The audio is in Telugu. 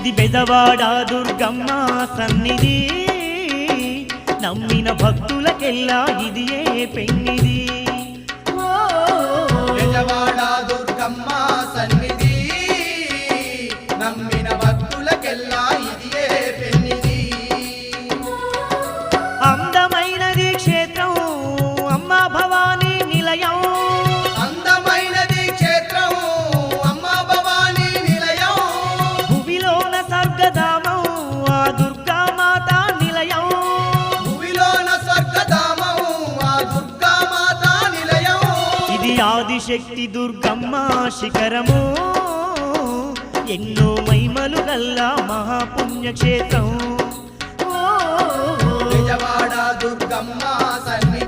ఇది బెజవాడ దుర్గమ్మ సన్నిధి, నమ్మిన భక్తులకెల్లా ఇది ఏ పెన్నిది. బెజవాడ దుర్గమ్మ సన్నిధి, నమ్మిన భక్తులకెల్లా ఇది ఏ పెన్నిది. అందమైనది క్షేత్రం అమ్మ భవానీ నిలయం, అందమైనది క్షేత్రం అమ్మ భవానీ నిలయం. భువిలోన స్వర్గధామం ఆ దుర్గామాత నిలయం, భూమిలోన స్వర్గధామం ఆ దుర్గామాత నిలయం. ఇది ఆదిశక్తి దుర్గమ్మ శిఖరము, ఎన్నో మహిమలు గల్లా మహాపుణ్యక్షేత్రం. బెజవాడ దుర్గమ్మ సన్నిధి.